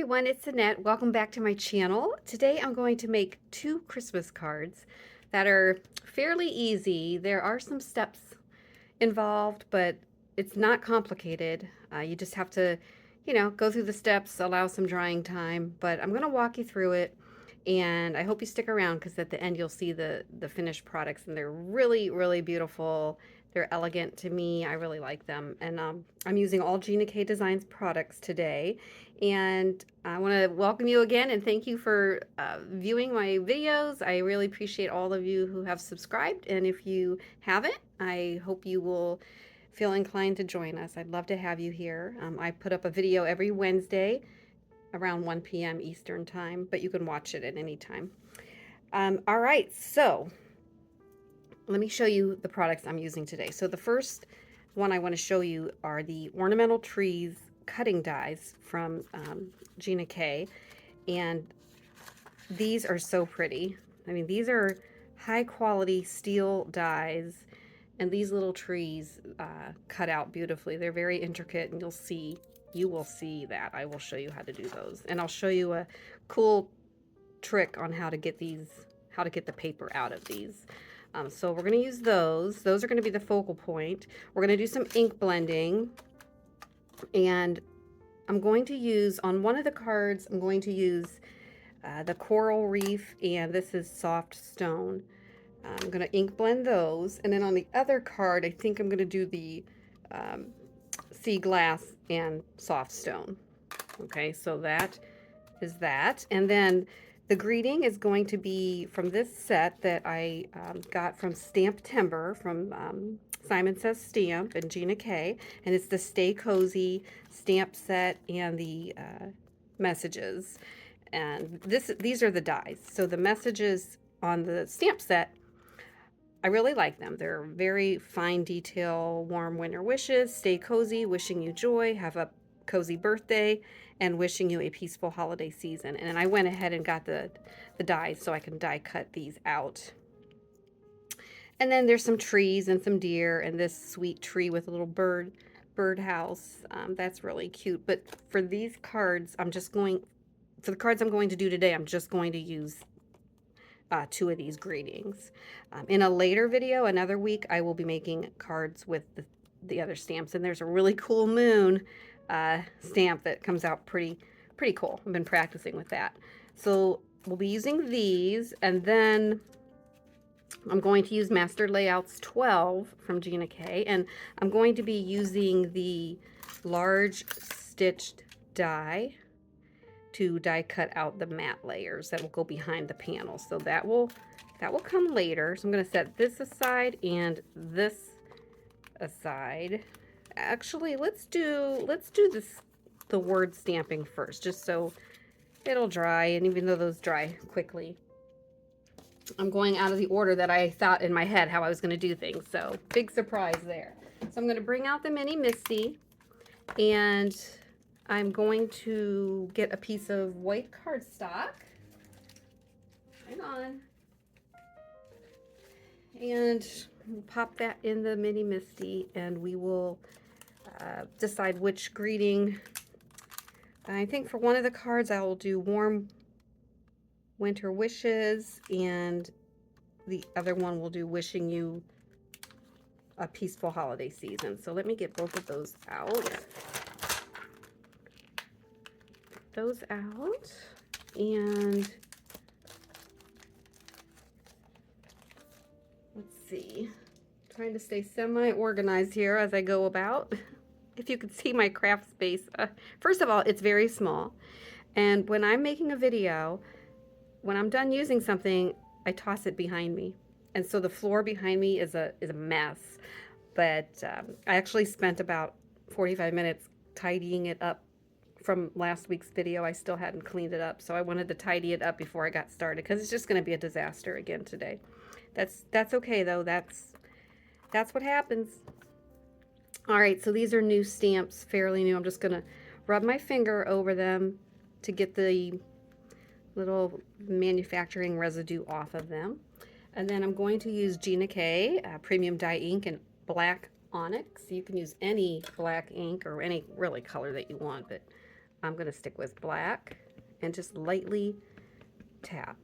everyone, it's Annette. Welcome back to my channel. Today I'm going to make 2 Christmas cards that are fairly easy. There are some steps involved, but it's not complicated. You just have to, go through the steps, allow some drying time, but I'm going to walk you through it. And I hope you stick around because at the end you'll see the finished products and they're really, really beautiful. They're elegant to me. I really like them. And I'm using all Gina K Designs products today. And I want to welcome you again and thank you for viewing my videos. I really appreciate all of you who have subscribed. And if you haven't, I hope you will feel inclined to join us. I'd love to have you here. I put up a video every Wednesday around 1 p.m. Eastern time, but you can watch it at any time. All right, so let me show you the products I'm using today. So the first one I want to show you are the Ornamental Trees cutting dies from Gina K, and these are so pretty. I mean, these are high quality steel dies, and these little trees cut out beautifully. They're very intricate, and you will see that. I will show you how to do those, and I'll show you a cool trick on how to get the paper out of these. So we're going to use those. Those are going to be the focal point. We're going to do some ink blending, and I'm going to use, on one of the cards, I'm going to use the Coral Reef, and this is Soft Stone. I'm going to ink blend those, and then on the other card, I think I'm going to do the Sea Glass and Soft Stone. Okay, so that is that. And then the greeting is going to be from this set that I got from Stamp Timber from Simon Says Stamp and Gina K. And it's the Stay Cozy stamp set and the messages. And these are the dies. So the messages on the stamp set, I really like them. They're very fine detail, warm winter wishes, stay cozy, wishing you joy, have a cozy birthday, and wishing you a peaceful holiday season. And I went ahead and got the dies so I can die cut these out. And then there's some trees and some deer and this sweet tree with a little bird house. That's really cute. But for these cards, for the cards I'm going to do today, I'm just going to use 2 of these greetings. In a later video, another week, I will be making cards with the other stamps, and there's a really cool moon stamp that comes out pretty cool. I've been practicing with that. So we'll be using these, and then I'm going to use Master Layouts 12 from Gina K, and I'm going to be using the large stitched die to die cut out the matte layers that will go behind the panel. So that will come later. So I'm going to set this aside and this aside. Actually, let's do the word stamping first, just so it'll dry. And even though those dry quickly, I'm going out of the order that I thought in my head how I was going to do things. So big surprise there. So I'm going to bring out the Mini Misty, and I'm going to get a piece of white cardstock. Hang on. And we'll pop that in the Mini Misty, and we will decide which greeting. I think for one of the cards I will do warm winter wishes, and the other one will do wishing you a peaceful holiday season. So let me get both of those out. Those out, and let's see, trying to stay semi-organized here as I go about. If you could see my craft space, first of all, it's very small, and when I'm making a video, when I'm done using something, I toss it behind me, and so the floor behind me is a mess. But I actually spent about 45 minutes tidying it up. From last week's video, I still hadn't cleaned it up, so I wanted to tidy it up before I got started because it's just going to be a disaster again today. That's okay though. That's what happens. All right, so these are new stamps, fairly new. I'm just going to rub my finger over them to get the little manufacturing residue off of them. And then I'm going to use Gina K Premium Dye Ink in black Onyx. You can use any black ink or any really color that you want, but I'm going to stick with black and just lightly tap.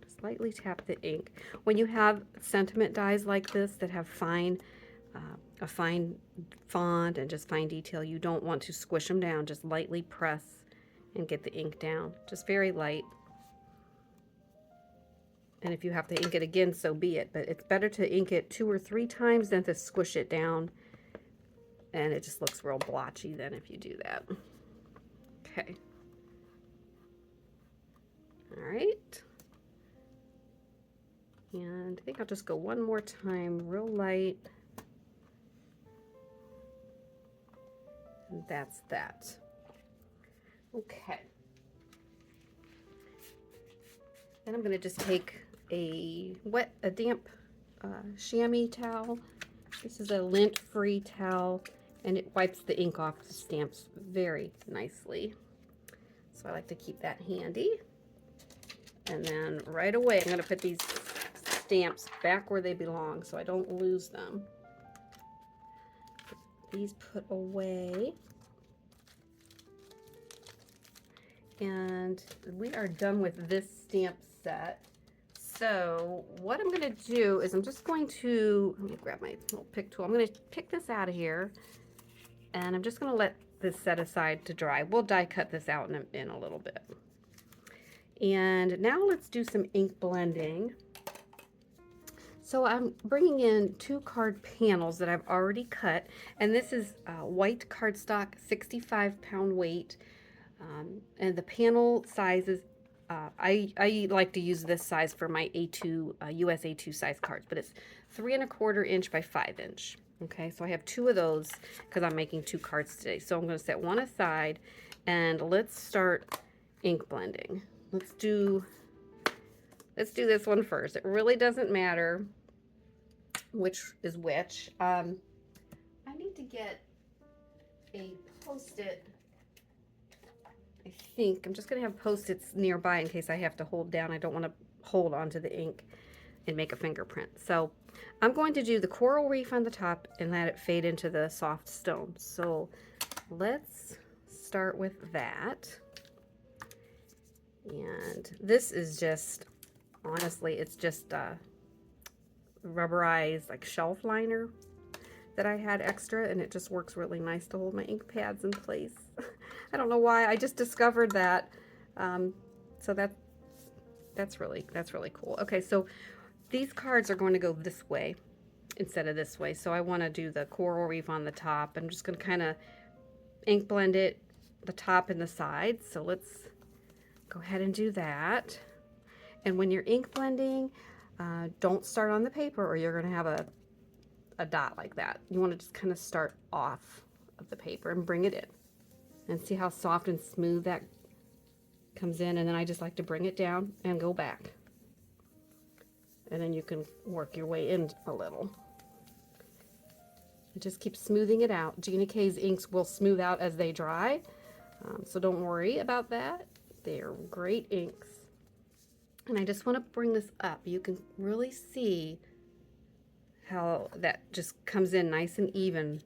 Just lightly tap the ink. When you have sentiment dies like this that have a fine font and just fine detail, you don't want to squish them down. Just lightly press and get the ink down. Just very light. And if you have to ink it again, so be it. But it's better to ink it 2 or 3 times than to squish it down. And it just looks real blotchy then if you do that. Okay. All right. And I think I'll just go one more time, real light. And that's that. Okay. Then I'm going to just take a damp chamois towel. This is a lint-free towel, and it wipes the ink off the stamps very nicely. So I like to keep that handy. And then right away, I'm going to put these stamps back where they belong so I don't lose them. These put away. And we are done with this stamp set. So what I'm going to do is I'm just going to, let me grab my little pick tool. I'm going to pick this out of here, and I'm just going to let this set aside to dry. We'll die cut this out in a little bit. And now let's do some ink blending. So I'm bringing in 2 card panels that I've already cut, and this is white cardstock, 65-pound weight, and the panel sizes. I like to use this size for my A2 US A2 size cards, but it's 3 1/4 inch by 5 inch. Okay, so I have 2 of those because I'm making 2 cards today. So I'm going to set one aside, and let's start ink blending. Let's do this one first. It really doesn't matter which is which. I need to get a Post-it. I think I'm just going to have Post-its nearby in case I have to hold down. I don't want to hold onto the ink and make a fingerprint. So I'm going to do the coral reef on the top and let it fade into the soft stone. So let's start with that. And this is just, honestly, it's just rubberized like shelf liner that I had extra, and it just works really nice to hold my ink pads in place. I don't know why, I just discovered that. So that's really cool. Okay, so these cards are going to go this way instead of this way. So I want to do the coral reef on the top. I'm just going to kind of ink blend it, the top and the sides. So let's go ahead and do that. And when you're ink blending, don't start on the paper or you're going to have a dot like that. You want to just kind of start off of the paper and bring it in. And see how soft and smooth that comes in. And then I just like to bring it down and go back. And then you can work your way in a little. And just keep smoothing it out. Gina K's inks will smooth out as they dry. So don't worry about that. They're great inks. And I just want to bring this up. You can really see how that just comes in nice and even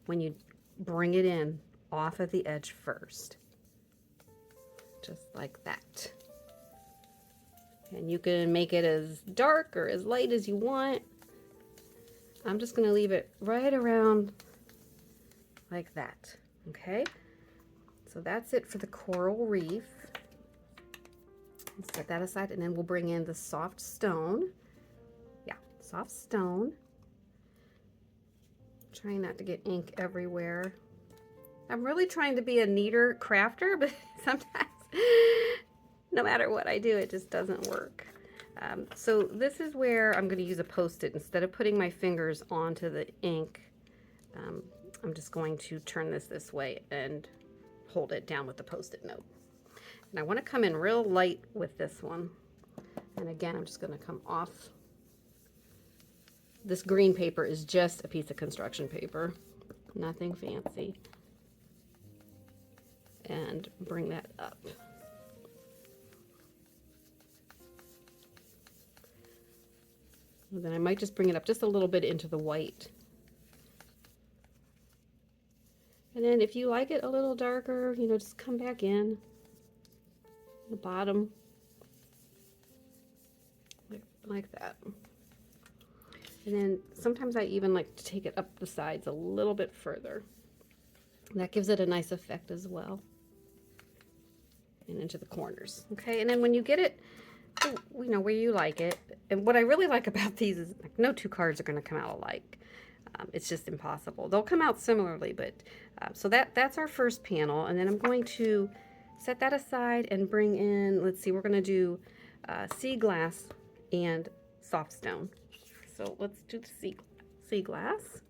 when you bring it in off of the edge first. Just like that. And you can make it as dark or as light as you want. I'm just going to leave it right around like that. Okay? So that's it for the coral reef. Let's set that aside, and then we'll bring in the soft stone. Yeah, soft stone. Trying not to get ink everywhere. I'm really trying to be a neater crafter, but sometimes, no matter what I do, it just doesn't work. So this is where I'm going to use a Post-it. Instead of putting my fingers onto the ink, I'm just going to turn this way and hold it down with the Post-it note. And I want to come in real light with this one. And again, I'm just going to come off. This green paper is just a piece of construction paper. Nothing fancy. And bring that up. And then I might just bring it up just a little bit into the white. And then if you like it a little darker, you know, just come back in the bottom like that. And then sometimes I even like to take it up the sides a little bit further. That gives it a nice effect as well. And into the corners. Okay, and then when you get it, you know, where you like it. And what I really like about these is like no two cards are going to come out alike. It's just impossible. They'll come out similarly, but so that's our first panel. And then I'm going to set that aside and bring in, let's see, we're going to do sea glass and soft stone. So let's do the sea glass.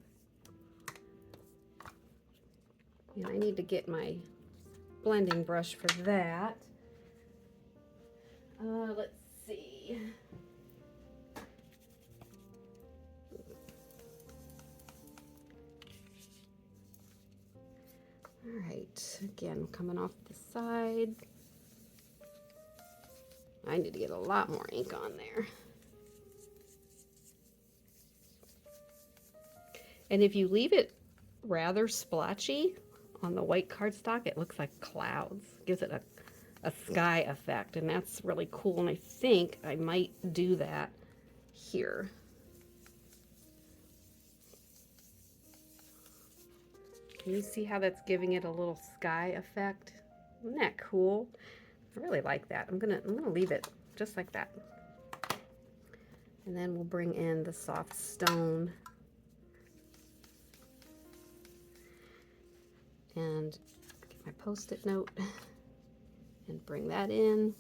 And I need to get my blending brush for that. Let's see. All right, again, coming off the side. I need to get a lot more ink on there. And if you leave it rather splotchy on the white cardstock, it looks like clouds. It gives it a sky effect, and that's really cool. And I think I might do that here. Can you see how that's giving it a little sky effect? Isn't that cool? I really like that. I'm gonna leave it just like that. And then we'll bring in the soft stone. And get my Post-it note and bring that in.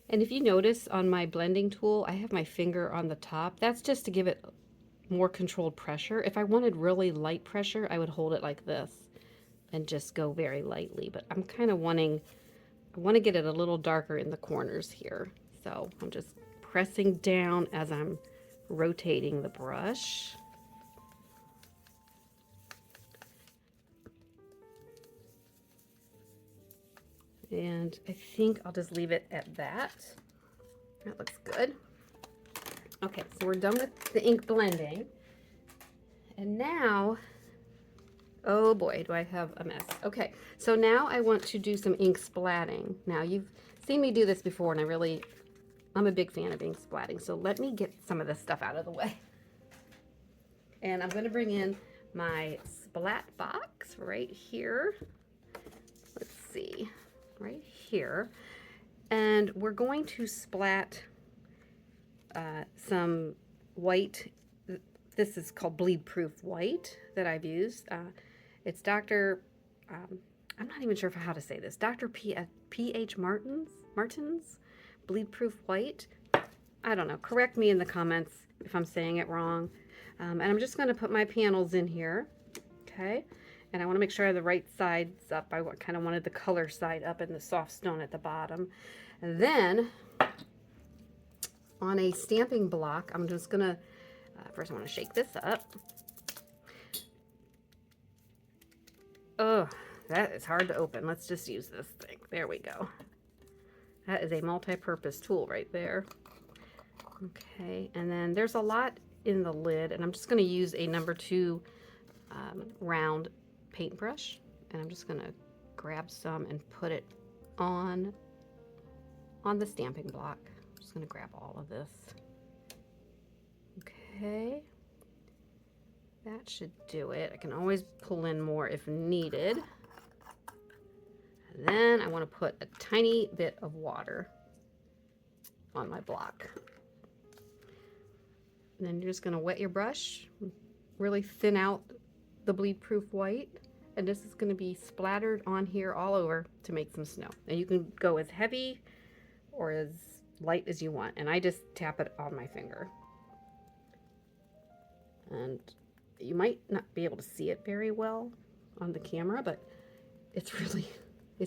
And if you notice on my blending tool, I have my finger on the top. That's just to give it more controlled pressure. If I wanted really light pressure, I would hold it like this and just go very lightly. But I'm kind of I want to get it a little darker in the corners here. So I'm just pressing down as I'm rotating the brush. And I think I'll just leave it at that. That looks good. Okay, so we're done with the ink blending. And now, oh boy, do I have a mess. Okay, so now I want to do some ink splatting. Now you've seen me do this before, and I'm a big fan of ink splatting. So let me get some of this stuff out of the way. And I'm gonna bring in my splat box right here. Let's see. Right here, and we're going to splat some white. This is called bleed proof white that I've used. It's Dr. I'm not even sure how to say this. Dr. P.H. Martin's bleed proof white. I don't know. Correct me in the comments if I'm saying it wrong. And I'm just going to put my panels in here. Okay. And I want to make sure I have the right sides up. I kind of wanted the color side up and the soft stone at the bottom. And then on a stamping block, I'm just going to, first I want to shake this up. Oh, that is hard to open. Let's just use this thing. There we go. That is a multi-purpose tool right there. Okay, and then there's a lot in the lid, and I'm just going to use a number 2 round paintbrush, and I'm just going to grab some and put it on the stamping block. I'm just going to grab all of this. Okay, that should do it. I can always pull in more if needed. And then I want to put a tiny bit of water on my block. And then you're just going to wet your brush, really thin out the bleed proof white, and this is going to be splattered on here all over to make some snow. And you can go as heavy or as light as you want, and I just tap it on my finger. And you might not be able to see it very well on the camera, but it's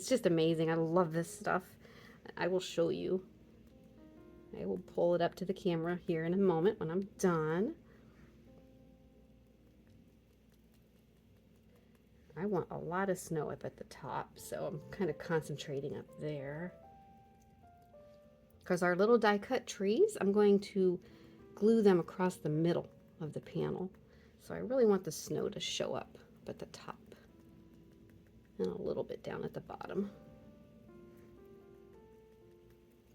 just amazing. I love this stuff. I will show you. I will pull it up to the camera here in a moment when I'm done. I want a lot of snow up at the top, so I'm kind of concentrating up there. Because our little die cut trees, I'm going to glue them across the middle of the panel. So I really want the snow to show up at the top and a little bit down at the bottom.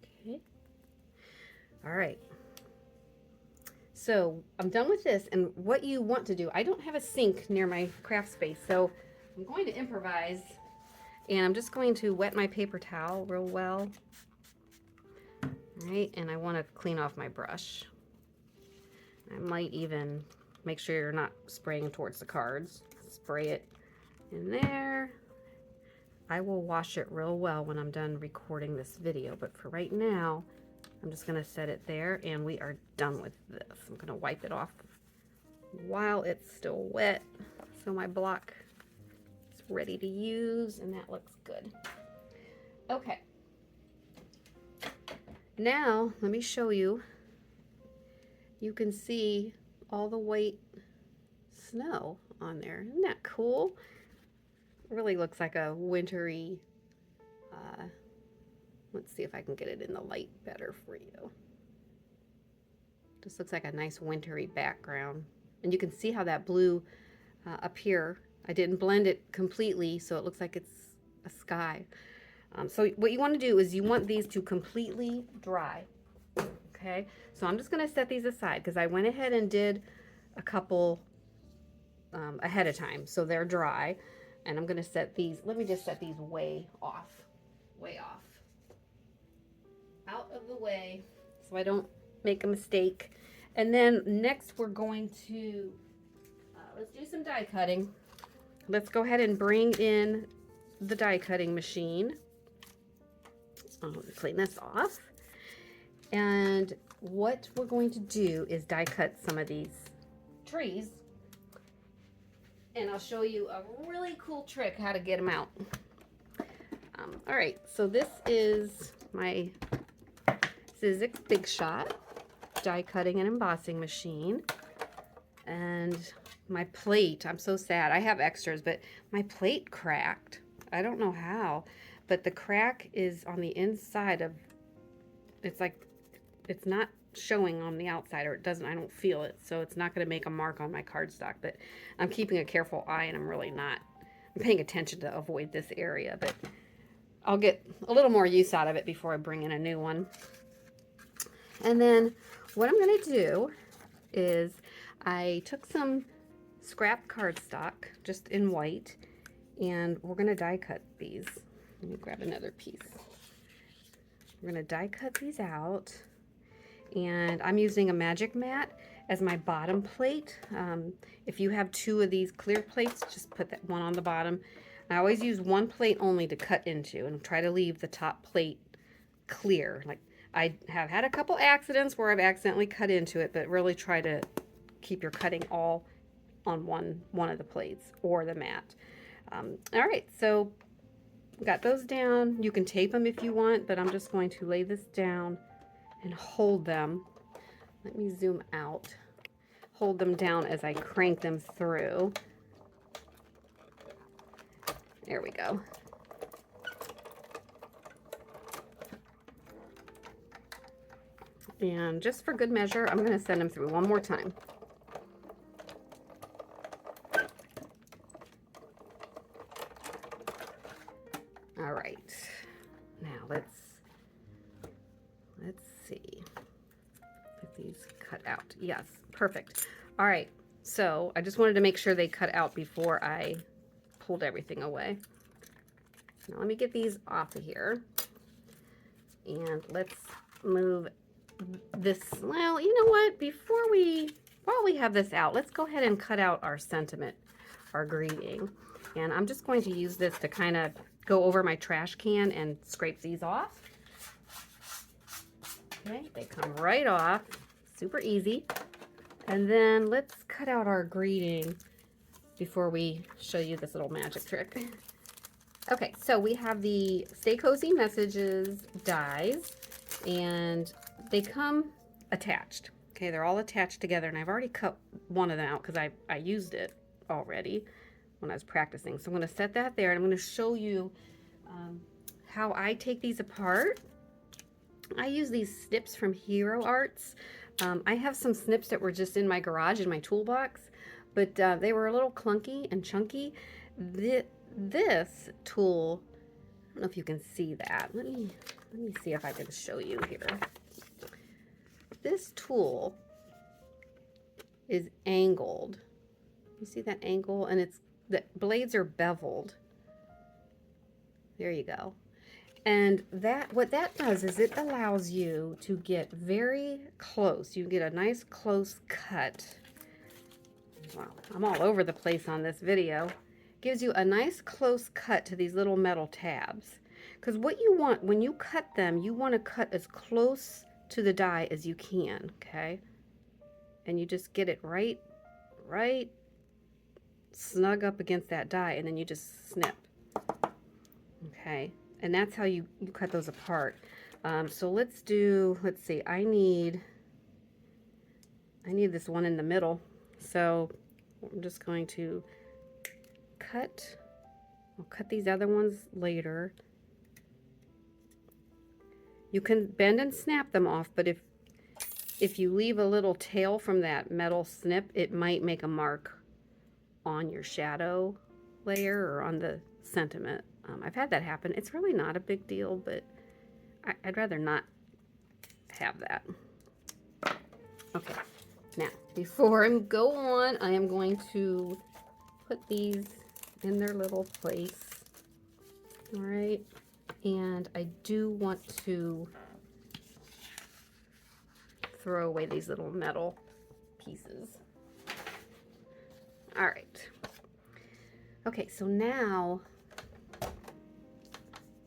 Okay. All right. So I'm done with this, and what you want to do, I don't have a sink near my craft space, so I'm going to improvise, and I'm just going to wet my paper towel real well. All right, and I want to clean off my brush. I might even make sure you're not spraying towards the cards. Spray it in there. I will wash it real well when I'm done recording this video, but for right now, I'm just going to set it there, and we are done with this. I'm going to wipe it off while it's still wet, so my block is ready to use, and that looks good. Okay. Now, let me show you. You can see all the white snow on there. Isn't that cool? It really looks like a wintry, let's see if I can get it in the light better for you. Just looks like a nice wintry background. And you can see how that blue up here, I didn't blend it completely, so it looks like it's a sky. So what you want to do is you want these to completely dry. Okay, so I'm just going to set these aside because I went ahead and did a couple ahead of time, so they're dry. And I'm going to set these, let me just set these way off, out of the way so I don't make a mistake. And then next we're going to, let's do some die cutting. Let's go ahead and bring in the die cutting machine. I'll clean this off. And what we're going to do is die cut some of these trees. And I'll show you a really cool trick how to get them out. All right, so this is my Sizzix Big Shot die cutting and embossing machine. And my plate, I'm so sad. I have extras, but my plate cracked. I don't know how, but the crack is on the inside of, it's like, it's not showing on the outside, or it doesn't, I don't feel it, so it's not going to make a mark on my cardstock, but I'm keeping a careful eye, and I'm paying attention to avoid this area, but I'll get a little more use out of it before I bring in a new one. And then what I'm going to do is I took some scrap cardstock just in white, and we're going to die cut these. Let me grab another piece. We're going to die cut these out. And I'm using a magic mat as my bottom plate. If you have two of these clear plates, just put that one on the bottom. I always use one plate only to cut into, and try to leave the top plate clear. Like, I have had a couple accidents where I've accidentally cut into it, but really try to keep your cutting all on one of the plates or the mat. All right, so got those down. You can tape them if you want, but I'm just going to lay this down and hold them. Let me zoom out. Hold them down as I crank them through. There we go. And just for good measure, I'm going to send them through one more time. All right. Now let's see. Get these cut out. Yes, perfect. All right. So I just wanted to make sure they cut out before I pulled everything away. Now let me get these off of here. And let's move this. Well, you know what? While we have this out, let's go ahead and cut out our sentiment, our greeting. And I'm just going to use this to kind of go over my trash can and scrape these off. Okay, they come right off, super easy. And then let's cut out our greeting before we show you this little magic trick. Okay, so we have the Stay Cozy Messages dies, and they come attached. Okay, they're all attached together, and I've already cut one of them out because I used it already. when I was practicing. So I'm going to set that there, and I'm going to show you how I take these apart. I use these snips from Hero Arts. I have some snips that were just in my garage in my toolbox, but they were a little clunky and chunky. This tool, I don't know if you can see that. Let me see if I can show you here. This tool is angled. You see that angle? And the blades are beveled. There you go. And what that does is it allows you to get very close. You get a nice close cut. Wow, I'm all over the place on this video. Gives you a nice close cut to these little metal tabs. Because what you want, when you cut them, you want to cut as close to the die as you can, okay? And you just get it right snug up against that die, and then you just snip. Okay, and that's how you cut those apart. So let's see, I need this one in the middle. So I'm just going to I'll cut these other ones later. You can bend and snap them off, but if you leave a little tail from that metal snip, it might make a mark on your shadow layer or on the sentiment. I've had that happen. It's really not a big deal, but I'd rather not have that. Okay, now before I go on, I am going to put these in their little place. All right, and I do want to throw away these little metal pieces. All right. Okay, so now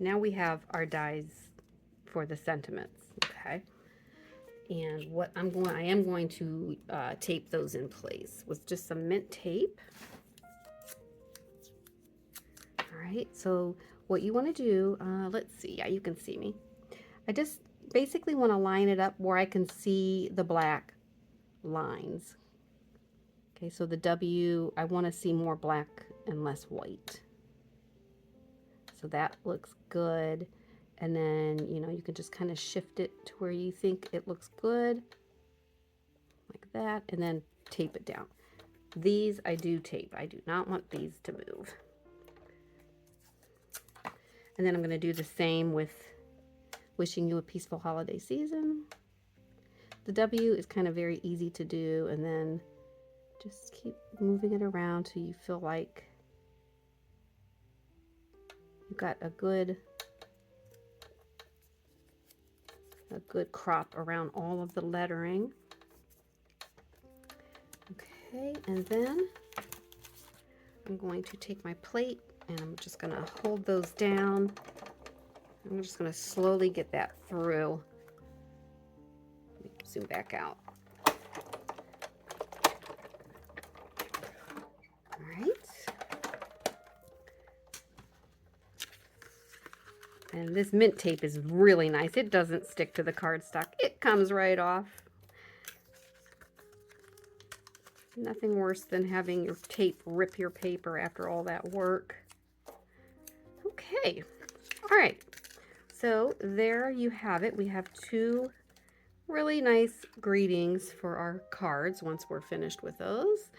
we have our dies for the sentiments, okay? And what I am going to tape those in place with just some mint tape. All right, so what you want to do, let's see, yeah, you can see me. I just basically want to line it up where I can see the black lines. Okay, so the W, I want to see more black and less white. So that looks good. And then, you know, you can just kind of shift it to where you think it looks good. Like that. And then tape it down. These I do tape. I do not want these to move. And then I'm going to do the same with wishing you a peaceful holiday season. The W is kind of very easy to do. And then just keep moving it around till you feel like you've got a good crop around all of the lettering. Okay, and then I'm going to take my plate and I'm just going to hold those down. I'm just going to slowly get that through. Let me zoom back out. All right. And this mint tape is really nice. It doesn't stick to the cardstock. It comes right off. Nothing worse than having your tape rip your paper after all that work. Okay. All right. So there you have it. We have two really nice greetings for our cards once we're finished with those.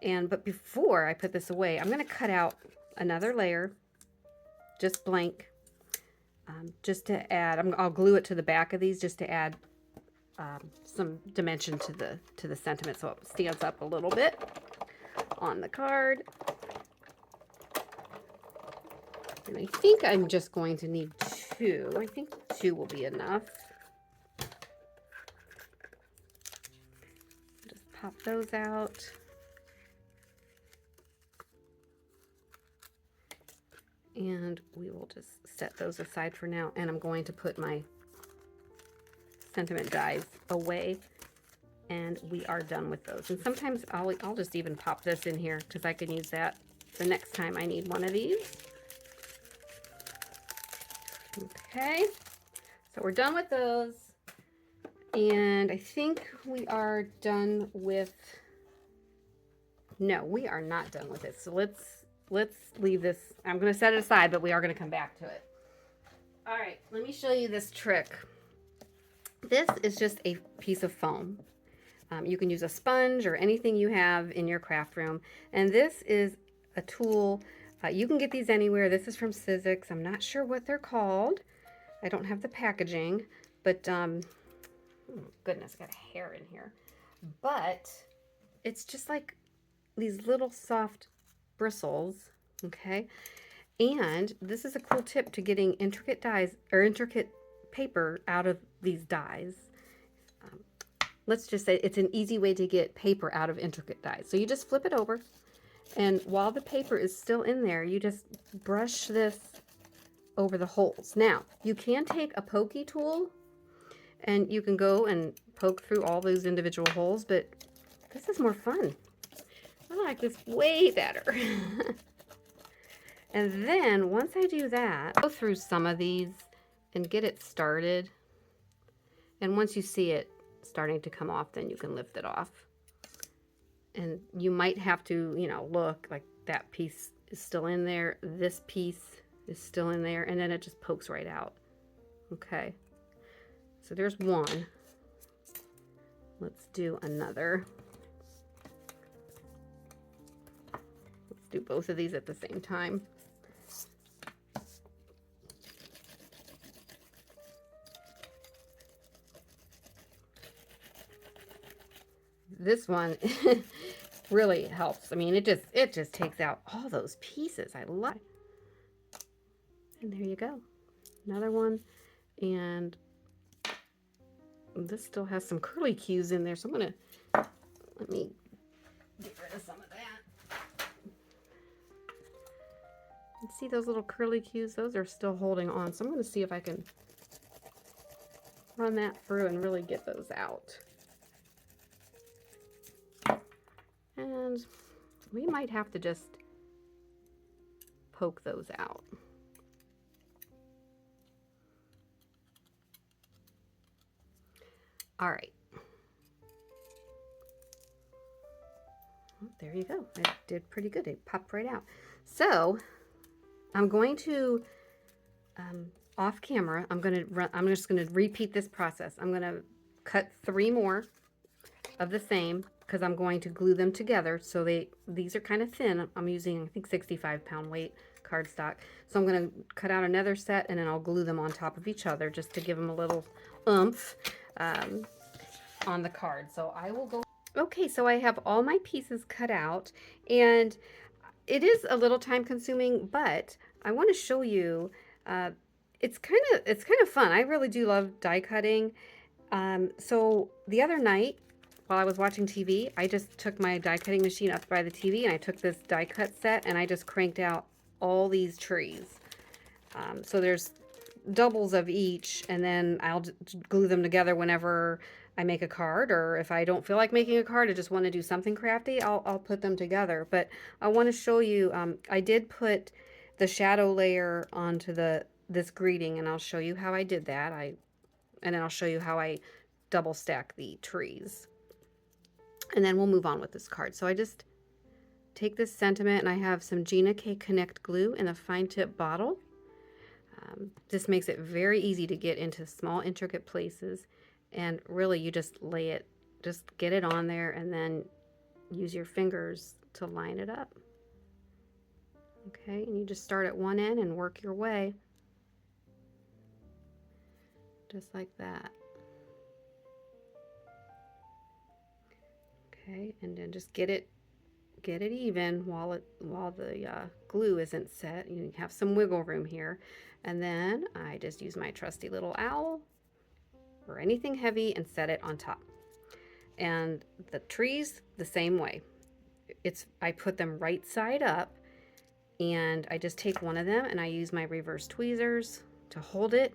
But before I put this away, I'm going to cut out another layer, just blank. Just to add, I'll glue it to the back of these just to add some dimension to the sentiment so it stands up a little bit on the card. And I think I'm just going to need two. I think two will be enough. Just pop those out. And we will just set those aside for now. And I'm going to put my sentiment dies away. And we are done with those. And sometimes I'll just even pop this in here because I can use that the next time I need one of these. Okay. So we're done with those. And I think we are done with... No, we are not done with it. So let's let's leave this. I'm going to set it aside, but we are going to come back to it. All right, let me show you this trick. This is just a piece of foam. You can use a sponge or anything you have in your craft room. And this is a tool. You can get these anywhere. This is from Sizzix. I'm not sure what they're called. I don't have the packaging, but oh goodness, got a hair in here. But it's just like these little soft bristles, okay? And this is a cool tip to getting intricate dies or intricate paper out of these dies. Let's just say it's an easy way to get paper out of intricate dies. So you just flip it over, and while the paper is still in there, you just brush this over the holes. Now, you can take a pokey tool and you can go and poke through all those individual holes, but this is more fun. I like this way better. And then once I do that, go through some of these and get it started. And once you see it starting to come off, then you can lift it off. And you might have to, you know, look like that piece is still in there. This piece is still in there, and then it just pokes right out. Okay. So there's one. Let's do another. Let's do both of these at the same time. This one really helps. I mean, it just takes out all those pieces. I love it. And there you go. Another one. And this still has some curly cues in there, so I'm gonna let me get rid of some of that. And see those little curly cues? Those are still holding on. So I'm gonna see if I can run that through and really get those out. And we might have to just poke those out. All right. There you go. It did pretty good. It popped right out. So I'm going to, off camera, I'm just going to repeat this process. I'm going to cut 3 more of the same, because I'm going to glue them together. So these are kind of thin. I'm using, I think, 65-pound weight cardstock. So I'm going to cut out another set, and then I'll glue them on top of each other just to give them a little oomph on the card. So I will go. Okay, so I have all my pieces cut out, and it is a little time consuming, but I want to show you. It's kind of fun. I really do love die cutting. So the other night, while I was watching TV, I just took my die cutting machine up by the TV, and I took this die cut set and I just cranked out all these trees. So there's doubles of each, and then I'll glue them together whenever I make a card, or if I don't feel like making a card, I just want to do something crafty, I'll put them together. But I want to show you, I did put the shadow layer onto this greeting, and I'll show you how I did that. And then I'll show you how I double stack the trees. And then we'll move on with this card. So I just take this sentiment, and I have some Gina K Connect glue in a fine tip bottle. This makes it very easy to get into small intricate places, and really you just lay it, just get it on there, and then use your fingers to line it up. Okay, and you just start at one end and work your way just like that. Okay, and then just get it even while the glue isn't set. You have some wiggle room here. And then I just use my trusty little owl or anything heavy and set it on top. And the trees, the same way. I put them right side up, and I just take one of them and I use my reverse tweezers to hold it.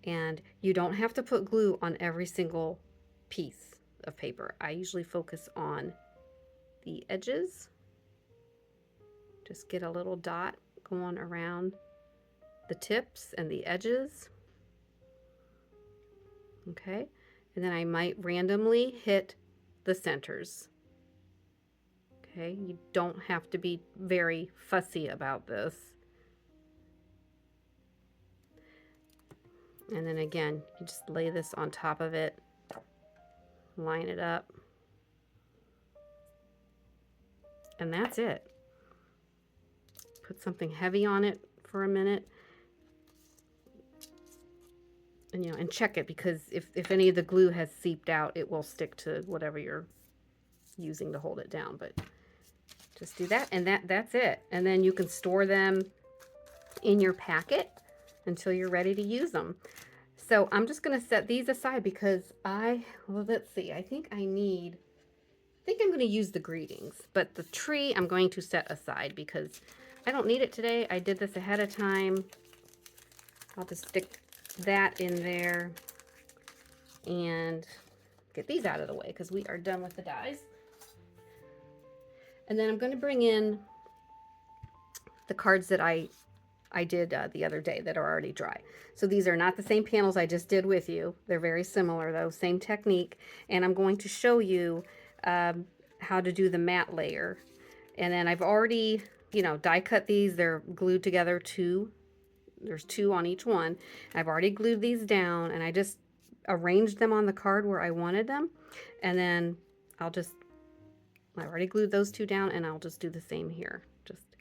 And you don't have to put glue on every single piece of paper. I usually focus on the edges. Just get a little dot going around the tips and the edges. Okay, and then I might randomly hit the centers. Okay, you don't have to be very fussy about this. And then again, you just lay this on top of it, line it up, and that's it. Put something heavy on it for a minute, and and check it, because if any of the glue has seeped out, it will stick to whatever you're using to hold it down. But just do that, and that's it. And then you can store them in your packet until you're ready to use them. So I'm just going to set these aside because well, let's see, I think I'm going to use the greetings, but the tree I'm going to set aside because I don't need it today. I did this ahead of time. I'll just stick that in there and get these out of the way because we are done with the dies. And then I'm going to bring in the cards that I did the other day that are already dry. So these are not the same panels I just did with you. They're very similar though, same technique. And I'm going to show you how to do the matte layer. And then I've already, die cut these. They're glued together there's 2 on each one. I've already glued these down and I just arranged them on the card where I wanted them. And then I've already glued those 2 down and I'll just do the same here. Just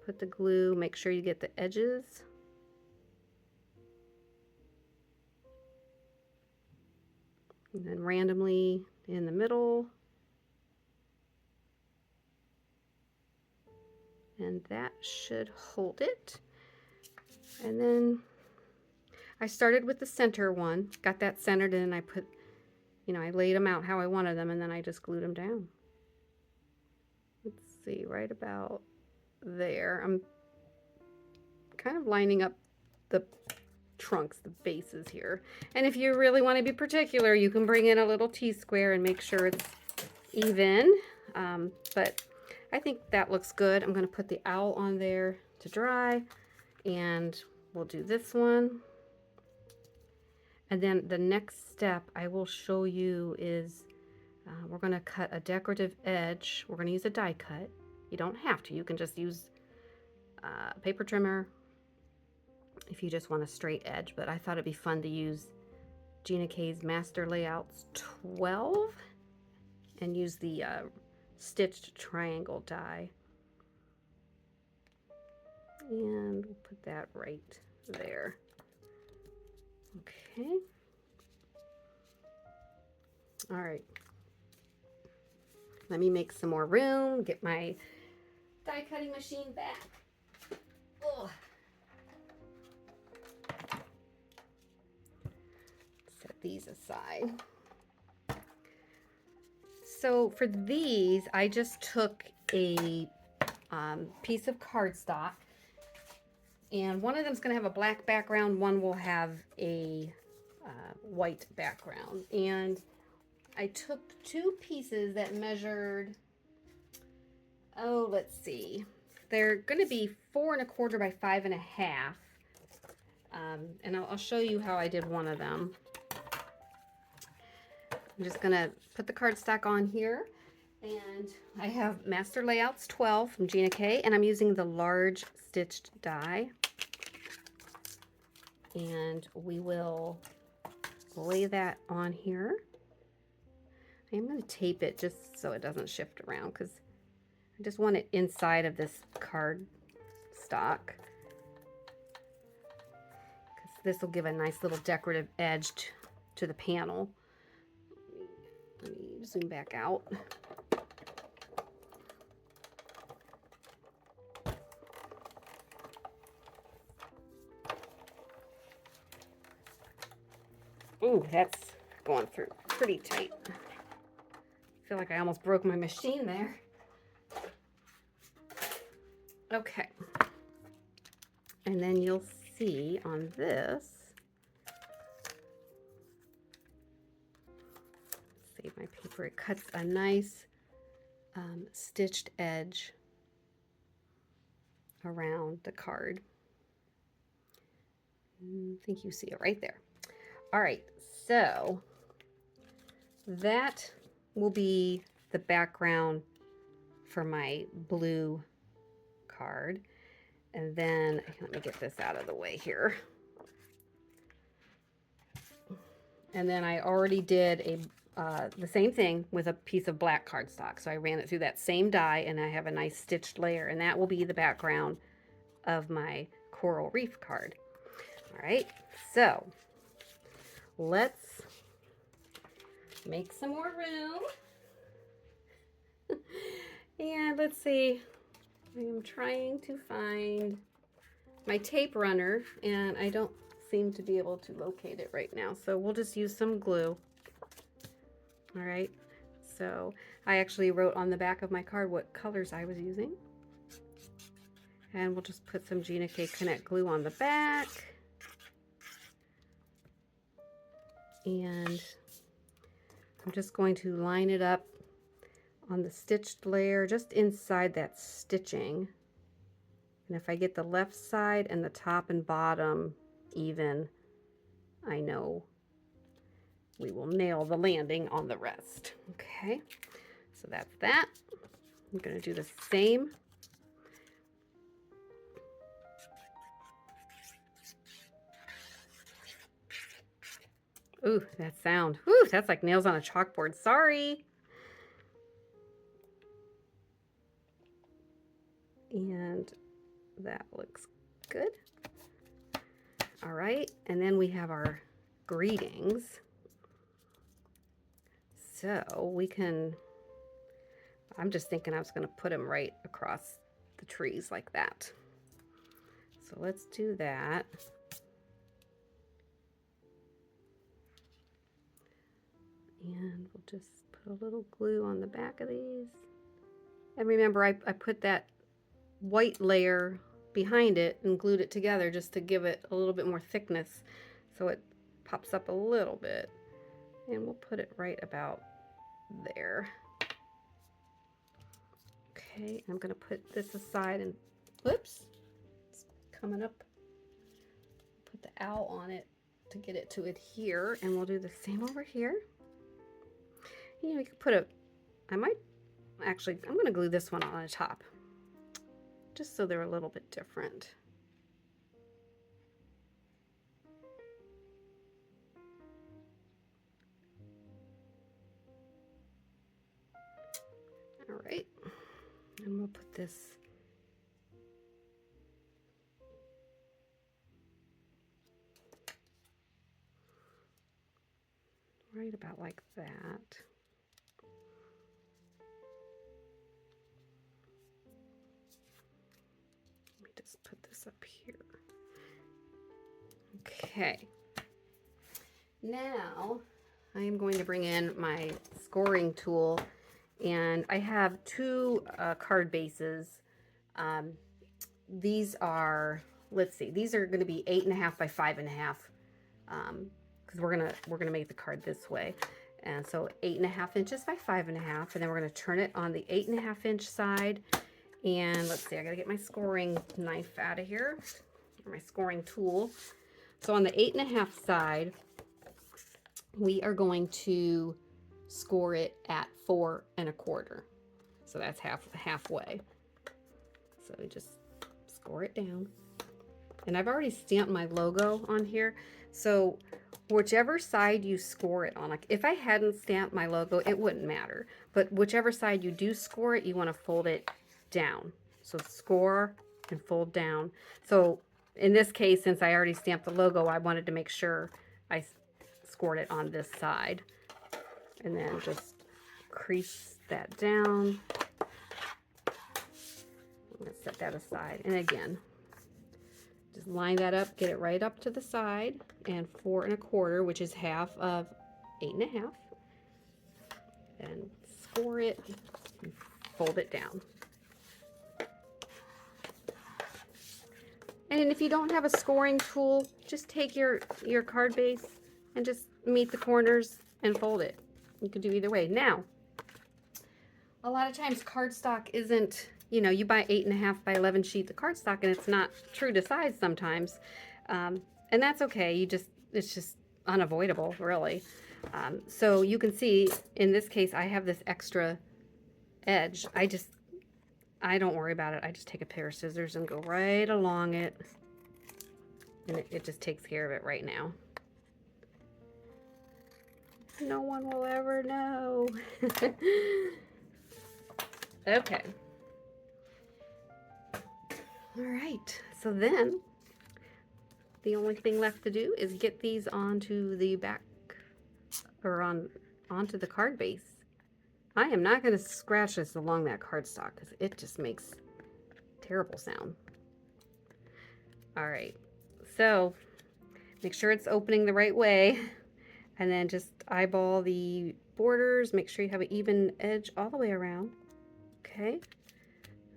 put the glue, make sure you get the edges. And then randomly in the middle. And that should hold it. And then I started with the center one, got that centered, and I put, I laid them out how I wanted them, and then I just glued them down. Let's see, right about there. I'm kind of lining up the trunks, the bases here. And if you really want to be particular, you can bring in a little T-square and make sure it's even. But I think that looks good. I'm going to put the owl on there to dry, and we'll do this one. And then the next step I will show you is we're going to cut a decorative edge. We're going to use a die cut. You don't have to. You can just use a paper trimmer if you just want a straight edge. But I thought it'd be fun to use Gina K's Master Layouts 12 and use the stitched triangle die. And we'll put that right there. Okay. All right. Let me make some more room, get my die cutting machine back. Oh. Set these aside. So for these, I just took a piece of cardstock, and one of them is going to have a black background, one will have a white background. And I took 2 pieces that measured, let's see, they're going to be 4 1/4 by 5 1/2. And I'll show you how I did one of them. I'm just going to put the cardstock on here, and I have Master Layouts 12 from Gina K, and I'm using the large stitched die. And we will lay that on here. I'm going to tape it just so it doesn't shift around because I just want it inside of this card stock. Because this will give a nice little decorative edge to the panel. Let me zoom back out. Ooh, that's going through pretty tight. I feel like I almost broke my machine there. Okay. And then you'll see on this, save my paper, it cuts a nice stitched edge around the card. I think you see it right there. All right, so that will be the background for my blue card. And then let me get this out of the way here. And then I already did the same thing with a piece of black cardstock. So I ran it through that same die, and I have a nice stitched layer, and that will be the background of my coral reef card. All right, so let's make some more room. And let's see, I'm trying to find my tape runner, and I don't seem to be able to locate it right now, so we'll just use some glue. All right, so I actually wrote on the back of my card what colors I was using, and we'll just put some Gina K Connect glue on the back, and I'm just going to line it up on the stitched layer just inside that stitching. And if I get the left side and the top and bottom even, I know we will nail the landing on the rest. Okay, so that's that. I'm going to do the same. Ooh, that sound. Ooh, that's like nails on a chalkboard. Sorry. And that looks good. All right, and then we have our greetings. So we can, I'm just thinking I was going to put them right across the trees like that. So let's do that. And we'll just put a little glue on the back of these. And remember, I put that white layer behind it and glued it together just to give it a little bit more thickness so it pops up a little bit. And we'll put it right about there. Okay, I'm going to put this aside and, whoops, it's coming up. Put the owl on it to get it to adhere, and we'll do the same over here. You know, you could put I'm going to glue this one on the top, just so they're a little bit different. All right, and we'll put this right about like that. Let me just put this up here. Okay. Now I am going to bring in my scoring tool, and I have two card bases. These are, let's see, these are going to be 8.5 by 5.5, because we're gonna make the card this way. And so 8.5 inches by 5.5, and then we're gonna turn it on the 8.5 inch side. And let's see, I gotta get my scoring knife out of here, or my scoring tool. So on the 8.5 side, we are going to score it at 4.25. So that's halfway. So we just score it down. And I've already stamped my logo on here. So whichever side you score it on, like if I hadn't stamped my logo, it wouldn't matter. But whichever side you do score it, you want to fold it down. So score and fold down. So in this case, since I already stamped the logo, I wanted to make sure I scored it on this side. And then just crease that down. I'm going to set that aside. And again, just line that up, get it right up to the side, and 4.25, which is half of 8.5. And score it and fold it down. And if you don't have a scoring tool, just take your card base and just meet the corners and fold it. You could do either way. Now, a lot of times cardstock isn't, you know, you buy 8.5 by 11 sheets of cardstock and it's not true to size sometimes. And that's okay. It's just unavoidable, really. So you can see in this case, I have this extra edge. I just I don't worry about it. I just take a pair of scissors and go right along it. And it just takes care of it right now. No one will ever know. Okay. All right. So then the only thing left to do is get these onto the back or onto the card base. I am not going to scratch this along that cardstock because it just makes terrible sound. All right. So make sure it's opening the right way. And then just eyeball the borders. Make sure you have an even edge all the way around. Okay,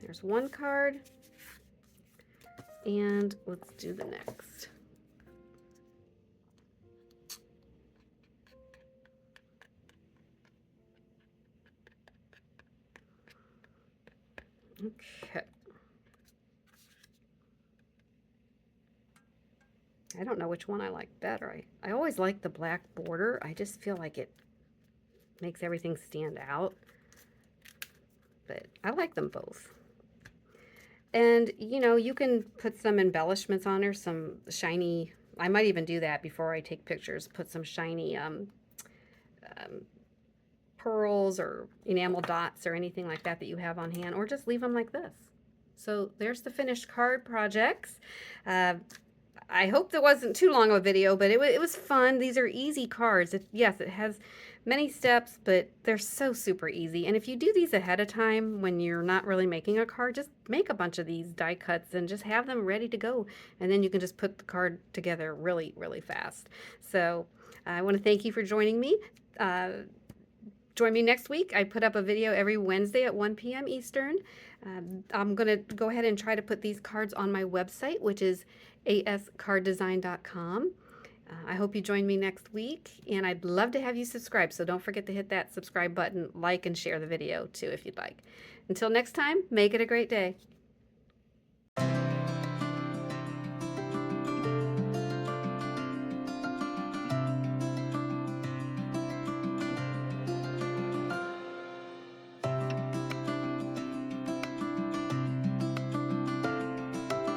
there's one card. And let's do the next. Okay. I don't know which one I like better. I always like the black border. I just feel like it makes everything stand out. But I like them both. And, you know, you can put some embellishments on there, some shiny, I might even do that before I take pictures, put some shiny pearls or enamel dots or anything like that that you have on hand, or just leave them like this. So there's the finished card projects. I hope that wasn't too long of a video, but it was fun. These are easy cards. Yes, it has many steps, but they're so super easy. And if you do these ahead of time when you're not really making a card, just make a bunch of these die cuts and just have them ready to go. And then you can just put the card together really, really fast. So I want to thank you for joining me. Join me next week. I put up a video every Wednesday at 1 p.m. Eastern. I'm going to go ahead and try to put these cards on my website, which is ascarddesign.com. I hope you join me next week, and I'd love to have you subscribe, so don't forget to hit that subscribe button, like, and share the video too if you'd like. Until next time, make it a great day.